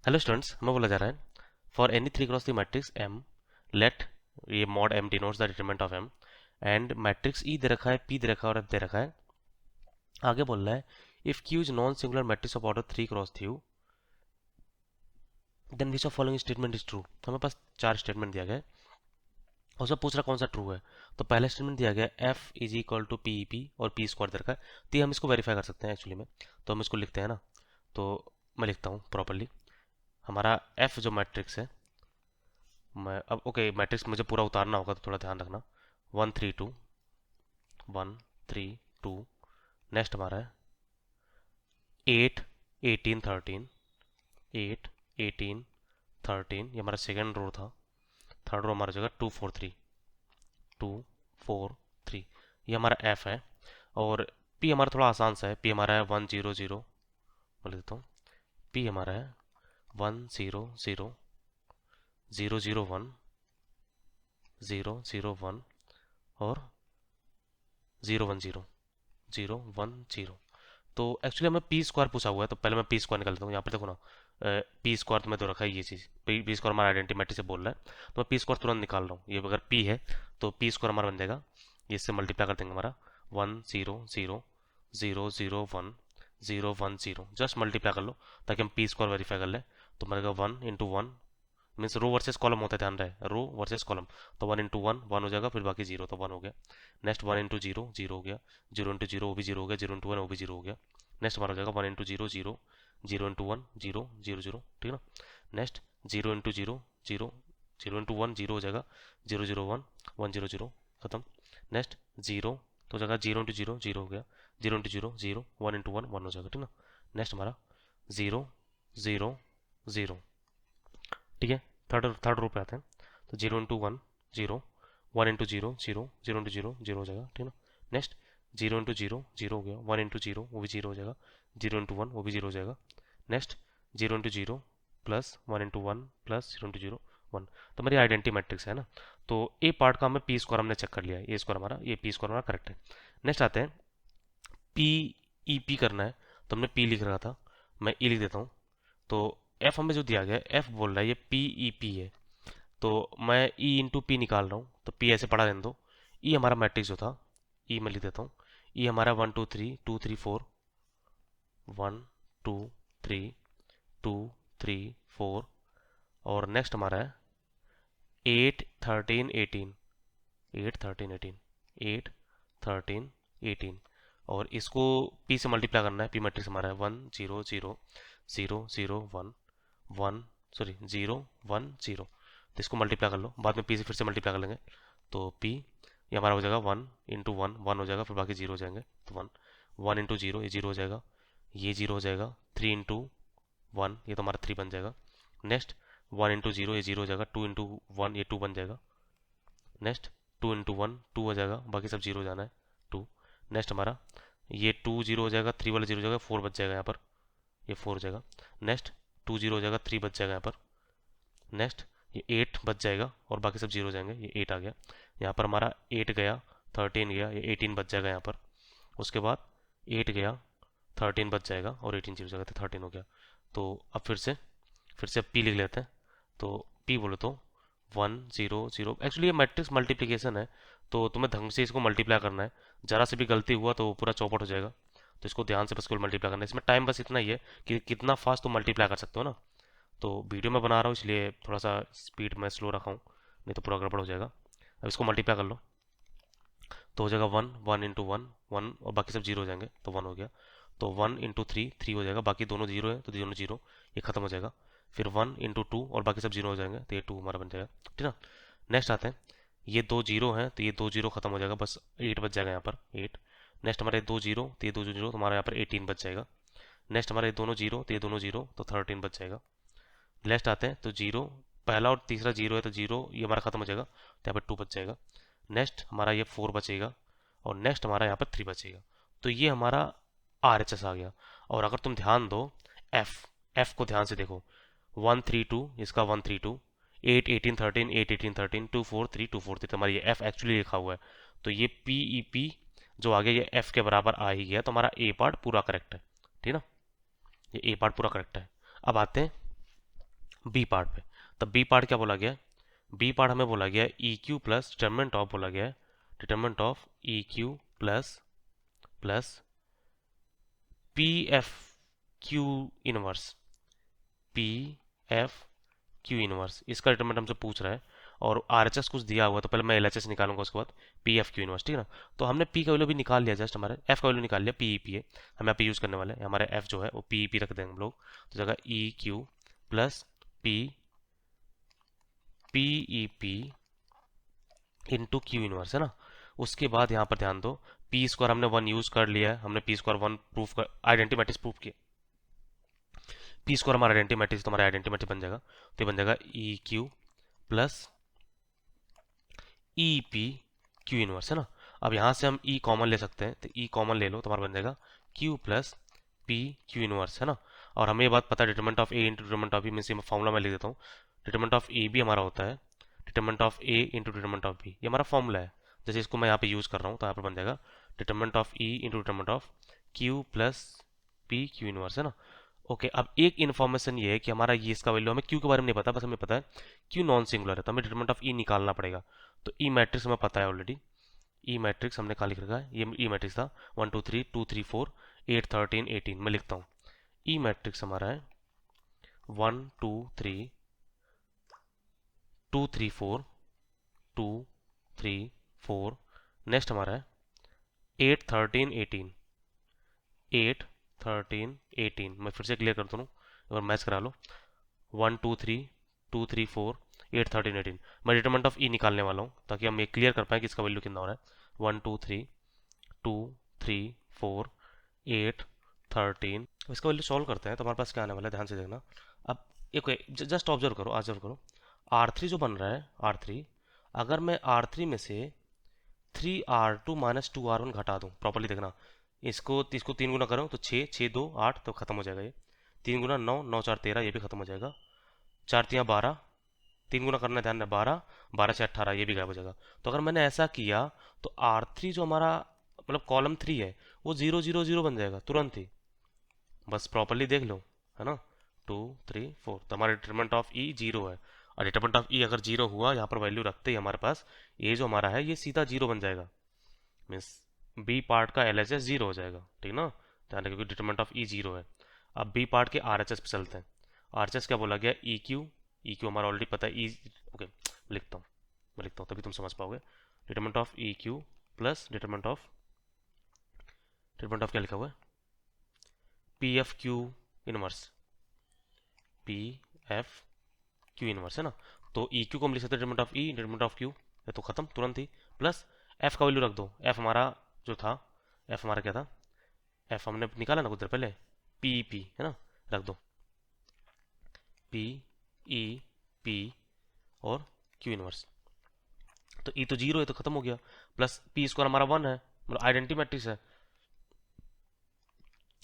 Hello students, हमें बोला जा रहा है for any 3 cross 3 matrix M let ये mod M denotes the determinant of M and matrix E दे रखा है, पी दे रखा है और एफ दे रखा है। आगे बोल रहा है if Q is non singular matrix of order 3 cross 3 then which of following statement is true. हमें पास 4 स्टेटमेंट दिया गया है, उसमें पूछ रहा कौन सा ट्रू है। तो पहला स्टेटमेंट दिया गया F is equal to P E P और पी स्क्वायर दे रखा है। तो ये हम इसको वेरीफाई कर सकते हैं एक्चुअली में। तो हम इसको लिखते हैं ना, तो मैं लिखता हूँ प्रॉपरली। हमारा एफ जो मैट्रिक्स है, मैं अब ओके मैट्रिक्स मुझे पूरा उतारना होगा तो थोड़ा ध्यान रखना। 1 3 2 1 3 2। नेक्स्ट हमारा है 8 18 13 8 18 13। ये हमारा सेकेंड रो था। थर्ड रो हमारा जगह 2 4 3 ये हमारा एफ है। और पी हमारा थोड़ा आसान सा है। पी हमारा है 1 0 0। मैं लिख देता हूँ पी हमारा है 1 0 0 0 0 0 1 और 0 1 0 0 1 0। तो एक्चुअली हमें पी स्क्वायर पूछा हुआ है, तो पहले मैं पी स्क्वायर निकाल देता हूँ। यहाँ पर देखो ना, पी स्क्वायर तो मैं तो रखा है ये चीज़। पी स्क्वायर हमारा आइडेंटिटी मैट्रिक्स से बोल रहा है, तो मैं पी स्क्वायर तुरंत निकाल रहा हूँ। ये अगर पी है तो पी स्क्वायर हमारा बन जाएगा, इससे मल्टीप्लाई कर देंगे हमारा 1 0 0 0 0 1 0 जस्ट मल्टीप्लाई कर लो ताकि हम पी स्क्वायर वेरीफाई कर लें। तो मरेगा 1 × 1 मीन्स रो वर्सेस कॉलम होता है, ध्यान रहे रो वर्सेस कॉलम। तो 1 × 1 1 हो जाएगा, फिर बाकी 0 तो 1 हो गया। नेक्स्ट 1 × 0 0 हो गया, 0 × 0 वो भी 0 हो गया, 0 × 1 वो भी 0 हो गया। नेक्स्ट हमारा हो जाएगा 1 × 0 0 0 × 1 0 0 0, ठीक है ना। नेक्स्ट 0 × 0 0 0 × 1 0 हो जाएगा, 0 0 1 1 0 0 खत्म। नेक्स्ट 0 तो हो जाएगा 0 × 0 0 हो गया, 0 × 0 0 1 × 1 1 हो जाएगा, ठीक ना। नेक्स्ट हमारा 0 0 0, ठीक है। थर्ड रो पे आते हैं, तो 0 × 1 0 1 × 0 0 0 × 0 0 हो जाएगा, ठीक है ना। नेक्स्ट 0 × 0 0 हो गया, 1 × 0 वो भी 0 हो जाएगा, 0 × 1 वो भी 0 हो जाएगा। Next 0 × 0 plus 1 × 1 plus 0 × 0 1। तो मेरी आइडेंटिटी मैट्रिक्स है ना। तो ए पार्ट का हमें पी स्क्वायर हमने चेक कर लिया है, ए स्क्वायर हमारा, ये पी स्क्वायर हमारा करेक्ट है। नेक्स्ट आते हैं पी ई पी करना है, तो हमने पी लिख रहा था, मैं ई लिख देता हूँ। तो एफ हमें जो दिया गया है, एफ बोल रहा है ये पी ई पी है, तो मैं ई इंटू पी निकाल रहा हूँ। तो पी ऐसे पढ़ा रहने दो। ई हमारा मैट्रिक्स जो था, ई मैं लिख देता हूँ। ई हमारा 1 2 3 2 3 4 1 2 3 2 3 4। और नेक्स्ट हमारा है 8 13 18 8 13 18 8 13 18। और इसको पी से मल्टीप्लाई करना है। पी मैट्रिक्स हमारा है 1 0 0 0 0 1 सॉरी 0 1 0। तो इसको मल्टीप्लाई कर लो, बाद में पी से फिर से मल्टीप्लाई कर लेंगे। तो पी ये हमारा हो जाएगा 1 × 1 1 हो जाएगा, फिर बाकी 0 हो जाएंगे। तो 1 × 0 ये 0 हो जाएगा, ये 0 हो जाएगा। 3 × 1 ये तो हमारा 3 बन जाएगा। नेक्स्ट 1 × 0 ये 0 हो जाएगा, 2 × 1 ये 2 बन जाएगा। नेक्स्ट 2 × 1 2 हो जाएगा, बाकी सब 0 हो जाना है 2। नेक्स्ट हमारा ये 2 0 हो जाएगा, 3 वाला 0 हो जाएगा, 4 बच जाएगा यहाँ पर, ये 4 हो जाएगा। नेक्स्ट 2 0 हो जाएगा, 3 बच जाएगा यहाँ पर। नेक्स्ट ये 8 बच जाएगा और बाकी सब 0 हो जाएंगे, ये 8 आ गया यहाँ पर हमारा। 8 गया, 13 गया, ये 18 बच जाएगा यहाँ पर। उसके बाद 8 गया, 13 बच जाएगा और 18 0 हो जाएगा, तो 13 हो गया। तो अब फिर से अब पी लिख लेते हैं। तो पी बोलो तो 1 0 0। एक्चुअली ये मैट्रिक्स मल्टीप्लिकेशन है, तो तुम्हें ढंग से इसको मल्टीप्लाई करना है। जरा से भी गलती हुआ तो पूरा चौपट हो जाएगा। तो इसको ध्यान से बस केवल मल्टीप्लाई करना है। इसमें टाइम बस इतना ही है कि कितना फास्ट तुम मल्टीप्लाई कर सकते हो ना। तो वीडियो में बना रहा हूँ इसलिए थोड़ा सा स्पीड में स्लो रखा हूँ, नहीं तो पूरा गड़बड़ हो जाएगा। अब इसको मल्टीप्लाई कर लो, तो हो जाएगा 1 1 × 1 1 और बाकी सब 0 हो जाएंगे, तो 1 हो गया। तो 1 × 3 3 हो जाएगा, बाकी दोनों 0 है तो दोनों 0, ये खत्म हो जाएगा। फिर 1 × 2 और बाकी सब 0 हो जाएंगे, तो ये 2 हमारा बन जाएगा, ठीक ना। नेक्स्ट आते हैं, ये 2 0 हैं तो ये 2 0 खत्म हो जाएगा, बस 8 बच जाएगा यहाँ पर 8। नेक्स्ट हमारे 2 0 तो ये 2 0 तो हमारा यहाँ पर 18 बच जाएगा। नेक्स्ट हमारे दोनों 0 तो ये दोनों 0 तो 13 बच जाएगा। नेक्स्ट आते हैं तो 0 पहला और तीसरा 0 है तो 0 ये हमारा खत्म हो जाएगा, तो यहाँ पर 2 बच जाएगा। नेक्स्ट हमारा ये 4 बचेगा और नेक्स्ट हमारा यहाँ पर 3 बचेगा। तो ये हमारा RHS आ गया। और अगर तुम ध्यान दो एफ एफ को ध्यान से देखो, 1 3 2 इसका 1 3 2, 8 18 13 8 18 13 2 4 3 2 4 3, तो हमारा ये एफ एक्चुअली लिखा हुआ है। तो ये पी ई पी जो आ गया ये एफ के बराबर आ ही गया, तो हमारा ए पार्ट पूरा करेक्ट है, ठीक है ना। ये ए पार्ट पूरा करेक्ट है। अब आते हैं बी पार्ट पे। तब बी पार्ट क्या बोला गया, बी पार्ट हमें बोला गया E Q plus determinant of, बोला गया determinant of E Q plus plus P F Q inverse, P F Q inverse, इसका डिटरमिनेंट हमसे पूछ रहा है। और आर एच एस कुछ दिया हुआ है, तो पहले मैं एल एच एस निकालूंगा, उसके बाद पी एफ क्यू इनवर्स, ठीक है ना। तो हमने पी का वैल्यू भी निकाल लिया, जस्ट हमारे एफ का वैल्यू निकाल लिया, पी ई पी है हम यहाँ पे यूज़ करने वाले हैं। हमारे एफ जो है वो पी ई पी रख देंगे हम लोग, तो जगह E Q plus P P E P into Q inverse, है ना। उसके बाद यहाँ पर ध्यान दो, पी स्क्वायर हमने वन यूज़ कर लिया है, हमने पी स्क्वायर वन प्रूफ कर, आइडेंटिटी मैट्रिक्स प्रूफ किया, पी स्क्वायर हमारा आइडेंटिटी मैट्रिक्स, तो हमारा आइडेंटिटी मैट्रिक्स बन जाएगा, तो ये बन जाएगा E Q plus E P Q inverse, है ना। अब यहाँ से हम ई कॉमन ले सकते हैं, तो ई कॉमन ले लो, तो हमारा बन जाएगा Q plus P Q inverse, है ना। और हमें ये बात पता है, determinant of A into determinant of B, means formula मैं लिख देता हूँ, डिटरमिनेंट ऑफ ए भी हमारा होता है determinant of A into determinant of B, ये हमारा फॉर्मूला है। जैसे इसको मैं यहाँ पे यूज़ कर रहा हूँ, तो यहाँ पर बन जाएगा determinant of E into determinant of Q plus P Q inverse, है ना। ओके, अब एक इन्फॉर्मेशन ये है कि हमारा ये इसका वैल्यू, हमें क्यू के बारे में नहीं पता, बस हमें पता है क्यू नॉन सिंगुलर है, तो हमें डिटरमिनेंट ऑफ ई निकालना पड़ेगा। तो ई मैट्रिक्स हमें पता है ऑलरेडी, ई मैट्रिक्स हमने कहाँ लिख रखा है, ये ई मैट्रिक्स था 1 2 3 2 3 4 8 13 18, मैं लिखता हूँ ई मैट्रिक्स हमारा है 1 2 3 2 3 4 2 3 4, नेक्स्ट हमारा है 8 13 18 8 13 18, मैं फिर से क्लियर करता हूँ, एक बार मैच करा लो, 1 2 3 2 3 4 8 13 18, मैं डिटरमिनेंट ऑफ ई निकालने वाला हूँ ताकि हम ये क्लियर कर पाए कि इसका वैल्यू कितना हो रहा है। 1 2 3 2 3 4 8 13, इसका वैल्यू सॉल्व करते हैं तो हमारे पास क्या आने वाला है, ध्यान से देखना। अब एक जस्ट ऑब्जर्व करो, ऑब्जर्व करो, R3 जो बन रहा है, R3, अगर मैं R3 में से 3R2 माइनस 2R1 घटा दूँ, प्रॉपर्ली देखना, इसको इसको 3 गुना करो तो 6 6 2 8, तो खत्म हो जाएगा ये, 3 गुना 9 9 4 13, ये भी खत्म हो जाएगा, 4 3 12, 3 गुना करना, ध्यान है, 12 12 से 18, ये भी गायब हो जाएगा। तो अगर मैंने ऐसा किया तो R3 जो हमारा मतलब कॉलम 3 है वो 0 0 0 बन जाएगा तुरंत ही, बस प्रॉपर्ली देख लो, है ना। 2 3 4, तो हमारा डिटरमिनेंट ऑफ ई 0 है, और डिटरमिनेंट ऑफ ई अगर 0 हुआ, यहाँ पर वैल्यू रखते ही हमारे पास ये जो हमारा है ये सीधा 0 बन जाएगा, मीन्स बी पार्ट का एल एच एस 0 हो जाएगा, ठीक ना, ध्यान रखिए, क्योंकि डिटरमिनेंट ऑफ ई 0 है। अब बी पार्ट के आर एच एस पे चलते हैं। आर एच एस क्या बोला गया, ई क्यू, ई क्यू हमारा ऑलरेडी पता है, ई, ओके लिखता हूँ, मैं लिखता हूँ तभी तुम समझ पाओगे, determinant of E Q plus determinant of क्या लिखा हुआ है, P F Q inverse, P F Q inverse, है ना। तो ई क्यू को हम लिख सकते हैं determinant of E determinant of Q, ये तो खत्म तुरंत ही, प्लस एफ का वैल्यू रख दो, एफ हमारा जो था, एफ हमारा क्या था, एफ हमने निकाला ना कुछ देर पहले, पी पी, है ना, रख दो पी ई पी और क्यू इनवर्स, तो ई तो 0 है तो खत्म हो गया, प्लस पी स्क्वायर हमारा 1 है, मतलब आइडेंटिटी मैट्रिक्स है,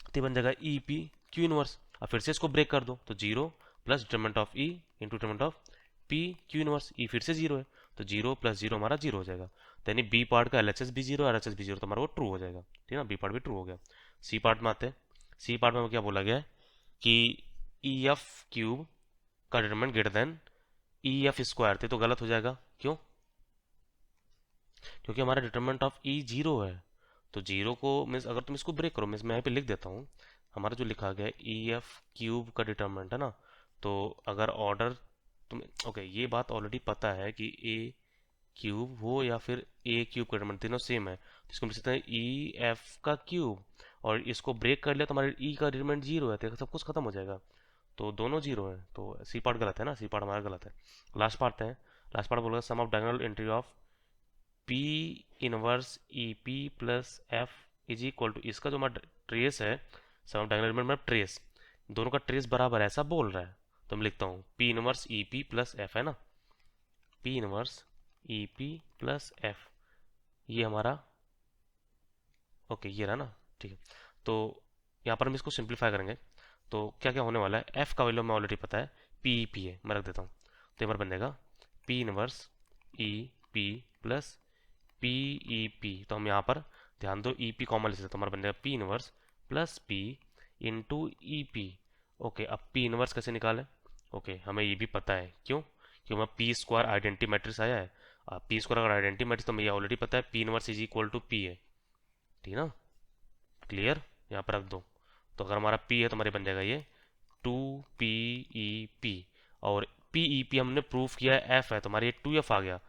तो बन जाएगा ई पी क्यू इनवर्स। अब फिर से इसको ब्रेक कर दो, तो 0 plus determinant of E into determinant of P Q inverse, E फिर से 0 है, तो 0 प्लस 0 हमारा 0 हो जाएगा, तो यानी बी पार्ट का एल एच एस भी 0 और एच एस भी 0, तो हमारा वो ट्रू हो जाएगा, ठीक है ना, बी पार्ट भी ट्रू हो गया। सी पार्ट में आते हैं, सी पार्ट में क्या बोला गया है कि ई एफ क्यूब का determinant greater than E F square थे, तो गलत हो जाएगा, क्यों, क्योंकि हमारा डिटरमिनेंट ऑफ ई 0 है, तो 0 को मीन्स अगर तुम इसको ब्रेक करो, मीन्स मैं यहाँ पे लिख देता हूँ, हमारा जो लिखा गया है ई एफ क्यूब का डिटरमिनेंट, है ना, तो अगर ऑर्डर तुम, ओके ये बात ऑलरेडी पता है कि ए क्यूब हो या फिर ए क्यूब का डिटरमिनेंट तीनों सेम है, तो इसको लिख सकते हैं ई एफ का क्यूब, और इसको ब्रेक कर लिया तो हमारे ई का डिटरमिनेंट 0 है, तो सब कुछ खत्म हो जाएगा, तो दोनों 0 है, तो सी पार्ट गलत है ना, सी पार्ट हमारा गलत है। लास्ट पार्ट है, लास्ट पार्ट बोलेगा sum of diagonal entry of P inverse E P plus F is equal to, इसका जो हमारा ट्रेस है, सम ऑफ डायगोनल एलिमेंट मतलब ट्रेस, दोनों का ट्रेस बराबर है ऐसा बोल रहा है, तो मैं लिखता हूँ P inverse E P plus F, है ना, P inverse E P plus F, ये हमारा, ओके ये रहा ना, ठीक है। तो यहाँ पर हम इसको सिंप्लीफाई करेंगे, तो क्या क्या होने वाला है, एफ का वैल्यू हमें ऑलरेडी पता है, पी ई पी है, मैं रख देता हूँ, तो यहाँ पर बन जाएगा P inverse E P plus P E P, तो हम यहाँ पर ध्यान दो ई पी कॉमन ले सकते, तो हमारा बन जाएगा P inverse plus P into E P. Okay, अब पी इनवर्स कैसे निकालें, ओके, हमें ये भी पता है क्यों, क्यों हमें पी स्क्वायर आइडेंटिटी मैट्रिक्स आया है। पी स्क्वायर अगर आइडेंटिटी मैट्रिक्स तो हमें ये ऑलरेडी पता है P inverse is equal to P है, ठीक है ना। क्लियर, यहाँ पर रख दो। तो अगर हमारा पी है तो हमारे बन जाएगा ये टू पी ई पी, और पी ई पी हमने प्रूफ किया है एफ है, तो हमारे ये टू एफ आ गया।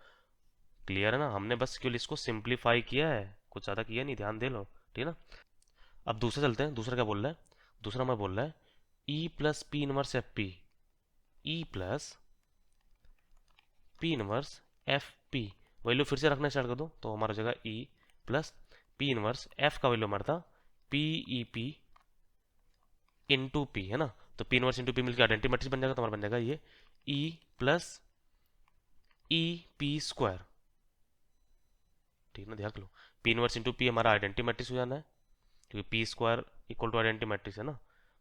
क्लियर है ना, हमने बस केवल इसको सिंप्लीफाई किया है, कुछ ज़्यादा किया नहीं, ध्यान दे लो, ठीक है ना। अब दूसरा चलते हैं, दूसरा क्या बोल रहा है, दूसरा हमें बोल रहा है ई plus P inverse F P, ई plus P inverse F P, value फिर से रखना स्टार्ट कर दो, तो हमारा हो जाएगा E plus P inverse F का वैल्यू हमारा था P E P into P, है ना। तो पी इनवर्स इंटू पी मिलकर आइडेंटिटी मैट्रिक्स बन जाएगा, तो हमारा बन जाएगा ये E plus E P square, ठीक है ना, ध्यान लो। पी इनवर्स इंटू पी हमारा आइडेंटिटी मैट्रिक्स हो जाना है, क्योंकि P square equal to identity matrix है ना,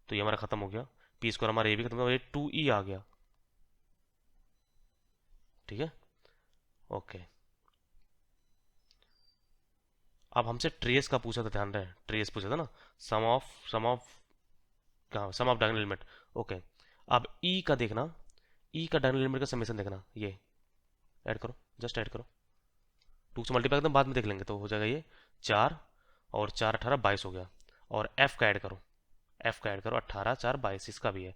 तो ये हमारा खत्म हो गया। पी स्क्वायर हमारा ये भी खत्म हो गया, ये टू ई आ गया, ठीक है। ओके, अब हमसे ट्रेस का पूछा था, ध्यान रहे, ट्रेस पूछा था ना, सम ऑफ कहाँ, सम ऑफ डायगोनल एलिमेंट। ओके, अब ई का देखना, ई का डायगोनल एलिमेंट का समेशन देखना, ये ऐड करो, जस्ट ऐड करो, टू से मल्टीप्लाई एकदम बाद में देख लेंगे, तो हो जाएगा ये चार, और चार अठारह बाईस हो गया। और एफ का ऐड करो, एफ का ऐड करो, अट्ठारह चार बाईस, इसका भी है।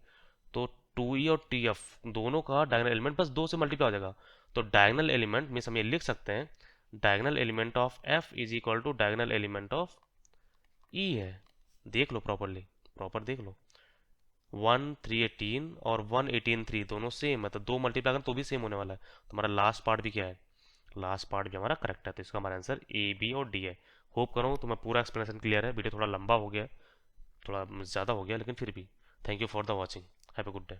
तो टू ई और टी एफ दोनों का डायगोनल एलिमेंट बस दो से मल्टीप्लाई हो जाएगा। तो डायगोनल एलिमेंट मीन्स हम ये लिख सकते हैं diagonal element of F is equal to diagonal element of E है। देख लो प्रॉपरली, प्रॉपर देख लो, 1 3 18 और 1 18 3 दोनों सेम है, तो दो मल्टीप्लाई करें तो भी सेम होने वाला है। तो हमारा लास्ट पार्ट भी क्या है, लास्ट पार्ट भी हमारा करेक्ट है, तो इसका हमारा आंसर ए बी और डी है। होप करो तुम्हें पूरा एक्सप्लेनेशन क्लियर है, वीडियो थोड़ा लंबा हो गया, थोड़ा ज़्यादा हो गया, लेकिन फिर भी thank you for the watching, have a good day.